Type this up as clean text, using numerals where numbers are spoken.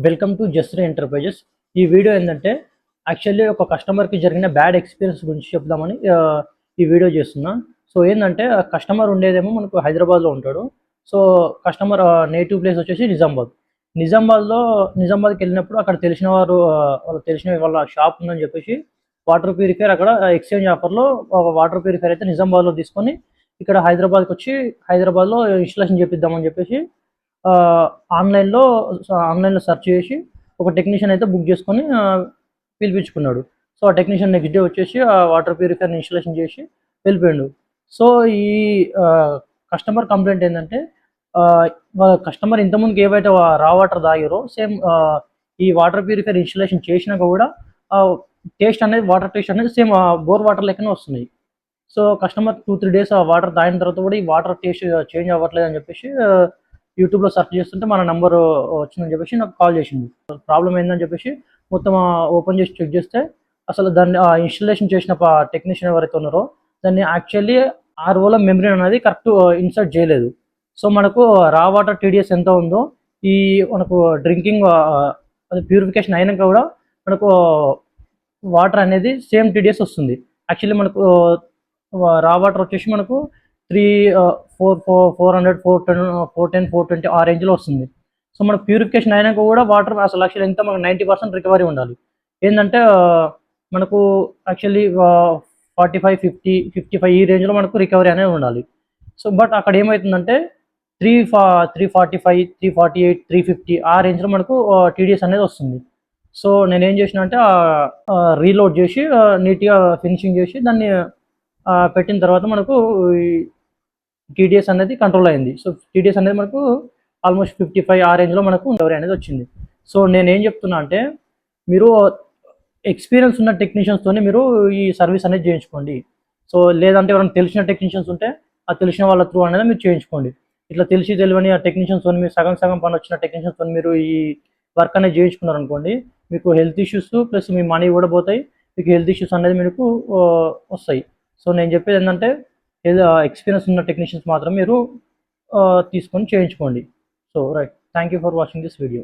Welcome to Jasree enterprises. ఈ video ఏంటంటే actually ఒక కస్టమర్కి జరిగిన బ్యాడ్ ఎక్స్పీరియన్స్ గురించి చెప్దామని ఈ వీడియో చేస్తున్నా. సో ఏంటంటే కస్టమర్ ఉండేదేమో మనకు హైదరాబాద్లో ఉంటాడు. సో కస్టమర్ నేటివ్ ప్లేస్ వచ్చేసి నిజామాబాద్. నిజామాబాద్కి వెళ్ళినప్పుడు అక్కడ తెలిసిన వారు వాళ్ళకి తెలిసిన వాళ్ళ షాప్ ఉందని చెప్పేసి వాటర్ ప్యూరిఫైర్ అక్కడ ఎక్స్చేంజ్ ఆఫర్లో వాటర్ ప్యూరిఫైర్ అయితే నిజామాబాద్లో తీసుకొని ఇక్కడ హైదరాబాద్కి వచ్చి హైదరాబాద్లో ఇన్స్టాలేషన్ చేపిద్దామని చెప్పేసి ఆన్లైన్లో ఆన్లైన్లో సెర్చ్ చేసి ఒక టెక్నీషియన్ అయితే బుక్ చేసుకొని పిలిపించుకున్నాడు. సో ఆ టెక్నీషియన్ నెక్స్ట్ డే వచ్చేసి ఆ వాటర్ ప్యూరిఫైర్ని ఇన్స్టాలేషన్ చేసి వెళ్ళిపోయాడు. సో ఈ కస్టమర్ కంప్లైంట్ ఏంటంటే కస్టమర్ ఇంతకుముందుకు ఏవైతే రా వాటర్ తాగారో సేమ్ ఈ వాటర్ ప్యూరిఫైర్ ఇన్స్టాలేషన్ చేసినాక కూడా టేస్ట్ అనేది వాటర్ టేస్ట్ అనేది సేమ్ బోర్ వాటర్ లెక్కనే వస్తున్నాయి. సో కస్టమర్ 2-3 డేస్ ఆ వాటర్ తాగిన తర్వాత కూడా ఈ వాటర్ టేస్ట్ చేంజ్ అవ్వట్లేదు అని చెప్పేసి యూట్యూబ్లో సెర్చ్ చేస్తుంటే మన నెంబర్ వచ్చిందని చెప్పేసి నాకు కాల్ చేసింది. ప్రాబ్లం ఏందని చెప్పేసి మొత్తం ఓపెన్ చేసి చెక్ చేస్తే అసలు దాన్ని ఇన్స్టాలేషన్ చేసిన టెక్నీషియన్ ఎవరైతే ఉన్నారో దాన్ని యాక్చువల్లీ ఆర్ఓలో మెమరీ అనేది కరెక్ట్ ఇన్సర్ట్ చేయలేదు. సో మనకు రా వాటర్ టీడీఎస్ ఎంత ఉందో ఈ మనకు డ్రింకింగ్ అది ప్యూరిఫికేషన్ అయినాక కూడా మనకు వాటర్ అనేది సేమ్ టీడీఎస్ వస్తుంది. యాక్చువల్లీ మనకు రా వాటర్ వచ్చేసి మనకు 400, 410, 420 ఆ రేంజ్లో వస్తుంది. సో మనకు ప్యూరిఫికేషన్ అయినాక కూడా వాటర్ అసలు యాక్చువల్లీ ఎంత మనకు 90% రికవరీ ఉండాలి. ఏంటంటే మనకు యాక్చువల్లీ 45, 50, 55 ఈ రేంజ్లో మనకు రికవరీ అనేది ఉండాలి. సో బట్ అక్కడ ఏమవుతుందంటే 345, 348, 350 ఆ రేంజ్లో మనకు టీడీఎస్ అనేది వస్తుంది. సో నేనేం చేసిన అంటే రీలోడ్ చేసి నీట్గా ఫినిషింగ్ చేసి దాన్ని పెట్టిన తర్వాత మనకు టీడీఎస్ అనేది కంట్రోల్ అయింది. సో టీడీఎస్ అనేది మనకు ఆల్మోస్ట్ 55 ఆ రేంజ్లో మనకు రికవరీ అనేది వచ్చింది. సో నేనేం చెప్తున్నా అంటే మీరు ఎక్స్పీరియన్స్ ఉన్న టెక్నీషియన్స్తోనే మీరు ఈ సర్వీస్ అనేది చేయించుకోండి. సో లేదంటే ఎవరైనా తెలిసిన టెక్నీషియన్స్ ఉంటే ఆ తెలిసిన వాళ్ళ త్రూ అనేది మీరు చేయించుకోండి. ఇట్లా తెలియని ఆ టెక్నీషియన్స్తో మీరు సగం పని వచ్చిన టెక్నీషియన్స్తో మీరు ఈ వర్క్ అనేది చేయించుకున్నారనుకోండి, మీకు హెల్త్ ఇష్యూస్ ప్లస్ మీ మనీ కూడా పోతాయి. మీకు హెల్త్ ఇష్యూస్ అనేది మీకు వస్తాయి. సో నేను చెప్పేది ఏంటంటే ఎక్స్పీరియన్స్ ఉన్న టెక్నీషియన్స్ మాత్రం మీరు తీసుకొని చేయించుకోండి. So right, thank you for watching this video.